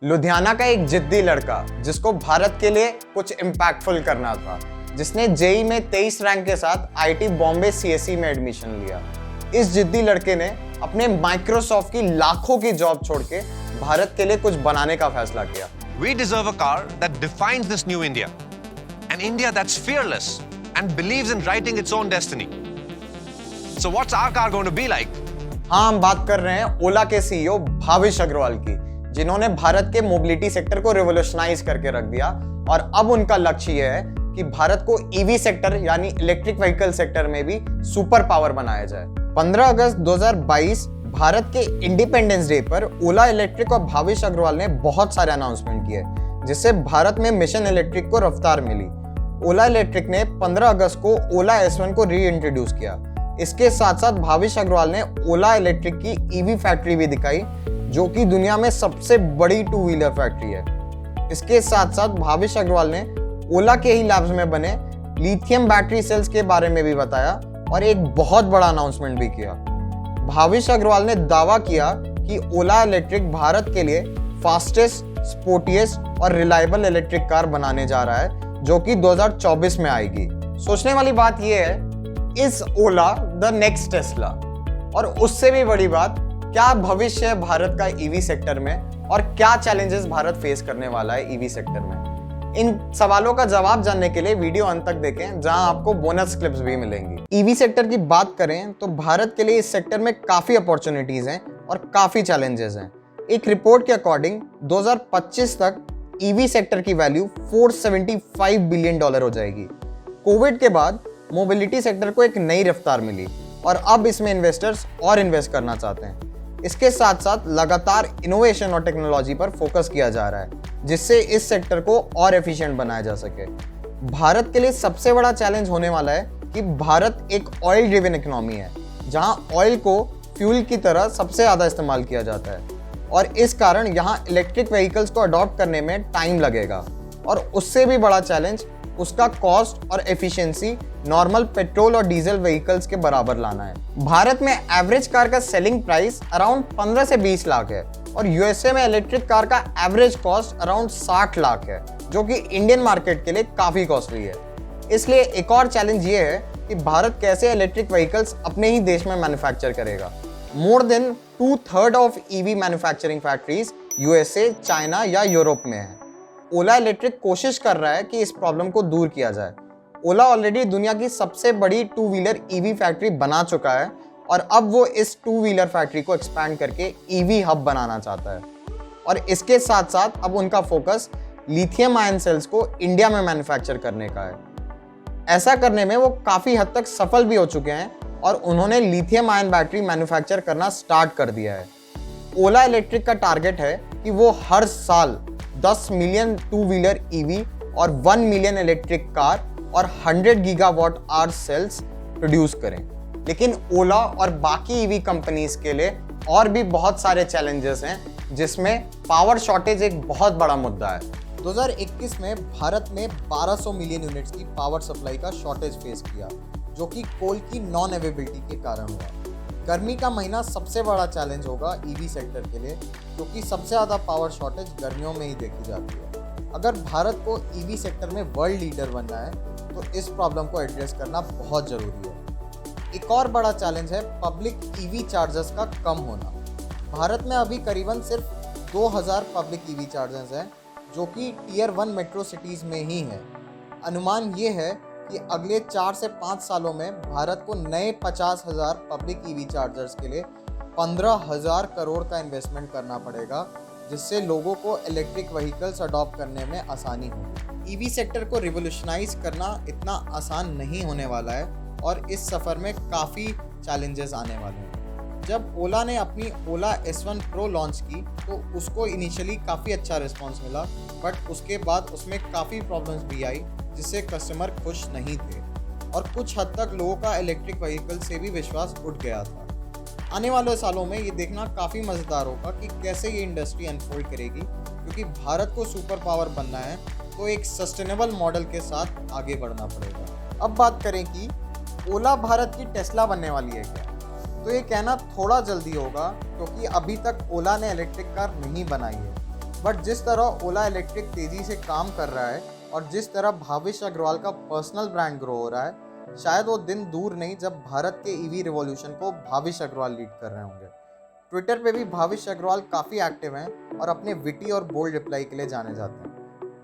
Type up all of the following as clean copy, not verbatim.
लुधियाना का एक जिद्दी लड़का जिसको भारत के लिए कुछ इम्पैक्टफुल करना था, जिसने जेई में 23 रैंक के साथ आईआईटी बॉम्बे सीएसई में एडमिशन लिया। इस जिद्दी लड़के ने अपने माइक्रोसॉफ्ट की लाखों की जॉब छोड़ के भारत के लिए कुछ बनाने का फैसला किया। We deserve a car that defines this new India, an India that's fearless and believes in writing its own destiny. So what's our car going to be like? हाँ, हम बात कर रहे हैं ओला के सीईओ भाविश अग्रवाल की, जिन्होंने भारत के मोबिलिटी सेक्टर को रिवोल्यूशनाइज करके रख दिया और अब उनका लक्ष्य यह है कि भारत को ईवी सेक्टर यानी इलेक्ट्रिक व्हीकल सेक्टर में भी सुपर पावर बनाया जाए। 15 अगस्त 2022 भारत के इंडिपेंडेंस डे पर ओला इलेक्ट्रिक और भाविश अग्रवाल ने बहुत सारे अनाउंसमेंट किए, जिससे भारत में मिशन इलेक्ट्रिक को रफ्तार मिली। ओला इलेक्ट्रिक ने 15 अगस्त को ओला S1 को री इंट्रोड्यूस किया। इसके साथ साथ भाविश अग्रवाल ने ओला इलेक्ट्रिक की ईवी फैक्ट्री भी दिखाई, जो कि दुनिया में सबसे बड़ी टू व्हीलर फैक्ट्री है। इसके साथ साथ भाविश अग्रवाल ने ओला के ही लैब्स में बने लिथियम बैटरी सेल्स के बारे में भी बताया और एक बहुत बड़ा अनाउंसमेंट भी किया। भाविश अग्रवाल ने दावा किया कि ओला इलेक्ट्रिक भारत के लिए फास्टेस्ट, स्पोर्टिएस्ट और रिलायबल इलेक्ट्रिक कार बनाने जा रहा है, जो कि 2024 में आएगी। सोचने वाली बात यह है, is Ola the next Tesla? और उससे भी बड़ी बात, क्या भविष्य है भारत का ईवी सेक्टर में और क्या चैलेंजेस भारत फेस करने वाला है ईवी सेक्टर में? इन सवालों का जवाब जानने के लिए वीडियो अंत तक देखें, जहां आपको बोनस क्लिप्स भी मिलेंगी। ईवी सेक्टर की बात करें तो भारत के लिए इस सेक्टर में काफी अपॉर्चुनिटीज हैं और काफी चैलेंजेस हैं। एक रिपोर्ट के अकॉर्डिंग 2025 तक ईवी सेक्टर की वैल्यू $475 बिलियन हो जाएगी। कोविड के बाद मोबिलिटी सेक्टर को एक नई रफ्तार मिली और अब इसमें इन्वेस्टर्स और इन्वेस्ट करना चाहते हैं। इसके साथ साथ लगातार इनोवेशन और टेक्नोलॉजी पर फोकस किया जा रहा है, जिससे इस सेक्टर को और एफिशिएंट बनाया जा सके। भारत के लिए सबसे बड़ा चैलेंज होने वाला है कि भारत एक ऑयल ड्रिवन इकोनॉमी है, जहां ऑयल को फ्यूल की तरह सबसे ज़्यादा इस्तेमाल किया जाता है और इस कारण यहाँ इलेक्ट्रिक व्हीकल्स को अडॉप्ट करने में टाइम लगेगा। और उससे भी बड़ा चैलेंज उसका कॉस्ट और एफिशिएंसी नॉर्मल पेट्रोल और डीजल व्हीकल्स के बराबर लाना है। भारत में एवरेज कार का सेलिंग प्राइस अराउंड 15 से 20 लाख है और यूएसए में इलेक्ट्रिक कार का एवरेज कॉस्ट अराउंड 60 लाख है, जो कि इंडियन मार्केट के लिए काफी कॉस्टली है। इसलिए एक और चैलेंज ये है कि भारत कैसे इलेक्ट्रिक व्हीकल्स अपने ही देश में मैन्युफैक्चर करेगा। More than 2/3 of EV manufacturing factories USA, China या यूरोप में है। ओला इलेक्ट्रिक कोशिश कर रहा है कि इस प्रॉब्लम को दूर किया जाए। ओला ऑलरेडी दुनिया की सबसे बड़ी टू व्हीलर ईवी फैक्ट्री बना चुका है और अब वो इस टू व्हीलर फैक्ट्री को एक्सपैंड करके ईवी हब बनाना चाहता है। और इसके साथ साथ अब उनका फोकस लिथियम आयन सेल्स को इंडिया में मैन्युफैक्चर करने का है। ऐसा करने में वो काफ़ी हद तक सफल भी हो चुके हैं और उन्होंने लिथियम आयन बैटरी मैन्युफैक्चर करना स्टार्ट कर दिया है। ओला इलेक्ट्रिक का टारगेट है कि वो हर साल 10 मिलियन टू व्हीलर ईवी और 1 मिलियन इलेक्ट्रिक कार और 100 गीगावाट आवर सेल्स प्रोड्यूस करें। लेकिन ओला और बाकी ईवी कंपनीज के लिए और भी बहुत सारे चैलेंजेस हैं, जिसमें पावर शॉर्टेज एक बहुत बड़ा मुद्दा है। 2021 में भारत ने 1200 मिलियन यूनिट्स की पावर सप्लाई का शॉर्टेज फेस किया, जो कि कोल की नॉन अवेलेबिलिटी के कारण हुआ। गर्मी का महीना सबसे बड़ा चैलेंज होगा ईवी सेक्टर के लिए, क्योंकि सबसे ज़्यादा पावर शॉर्टेज गर्मियों में ही देखी जाती है। अगर भारत को ईवी सेक्टर में वर्ल्ड लीडर बनना है तो इस प्रॉब्लम को एड्रेस करना बहुत ज़रूरी है। एक और बड़ा चैलेंज है पब्लिक ईवी चार्जर्स का कम होना। भारत में अभी करीबन सिर्फ 2000 पब्लिक ईवी चार्जर्स हैं, जो कि टियर 1 मेट्रो सिटीज़ में ही हैं। अनुमान ये है कि अगले 4 से 5 सालों में भारत को नए 50,000 पब्लिक ईवी चार्जर्स के लिए 15,000 करोड़ का इन्वेस्टमेंट करना पड़ेगा, जिससे लोगों को इलेक्ट्रिक व्हीकल्स अडॉप्ट करने में आसानी होगी। ईवी सेक्टर को रिवोल्यूशनाइज करना इतना आसान नहीं होने वाला है और इस सफ़र में काफ़ी चैलेंजेस आने वाले हैं। जब ओला ने अपनी ओला S1 Pro लॉन्च की तो उसको इनिशियली काफ़ी अच्छा रिस्पॉन्स मिला, बट उसके बाद उसमें काफ़ी प्रॉब्लम्स भी आई, जिससे कस्टमर खुश नहीं थे और कुछ हद तक लोगों का इलेक्ट्रिक व्हीकल से भी विश्वास उठ गया था। आने वाले सालों में ये देखना काफ़ी मज़ेदार होगा कि कैसे ये इंडस्ट्री अनफोल्ड करेगी, क्योंकि भारत को सुपर पावर बनना है तो एक सस्टेनेबल मॉडल के साथ आगे बढ़ना पड़ेगा। अब बात करें कि ओला भारत की टेस्ला बनने वाली है क्या, तो ये कहना थोड़ा जल्दी होगा, क्योंकि अभी तक ओला ने इलेक्ट्रिक कार नहीं बनाई है। बट जिस तरह ओला इलेक्ट्रिक तेजी से काम कर रहा है और जिस तरह भाविश अग्रवाल का पर्सनल ब्रांड ग्रो हो रहा है, शायद वो दिन दूर नहीं जब भारत के ईवी रिवॉल्यूशन को भाविश अग्रवाल लीड कर रहे होंगे। ट्विटर पे भी भाविश अग्रवाल काफ़ी एक्टिव हैं और अपने विटी और बोल्ड रिप्लाई के लिए जाने जाते हैं।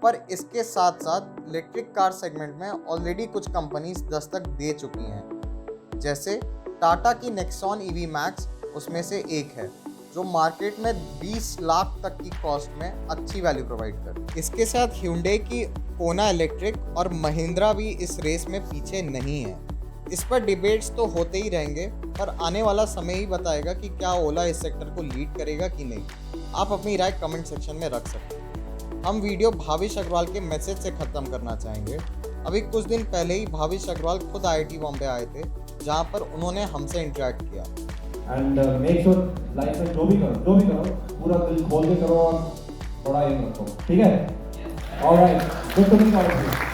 पर इसके साथ साथ इलेक्ट्रिक कार सेगमेंट में ऑलरेडी कुछ कंपनीज दस्तक दे चुकी हैं, जैसे टाटा की नेक्सॉन ईवी मैक्स उसमें से एक है, जो मार्केट में 20 लाख तक की कॉस्ट में अच्छी वैल्यू प्रोवाइड कर। इसके साथ hyundai की कोना इलेक्ट्रिक और महिंद्रा भी इस रेस में पीछे नहीं है। इस पर डिबेट्स तो होते ही रहेंगे, पर आने वाला समय ही बताएगा कि क्या ओला इस सेक्टर को लीड करेगा कि नहीं। आप अपनी राय कमेंट सेक्शन में रख सकते हैं। हम वीडियो भाविश अग्रवाल के मैसेज से ख़त्म करना चाहेंगे। अभी कुछ दिन पहले ही भाविश अग्रवाल खुद IIT बॉम्बे आए थे, जहां पर उन्होंने हमसे इंटरेक्ट किया। एंड मेक श्योर लाइफ में जो भी करो पूरा दिल खोल के करो और बड़ा एम रखो, ठीक है? Alright, good to meet all of you.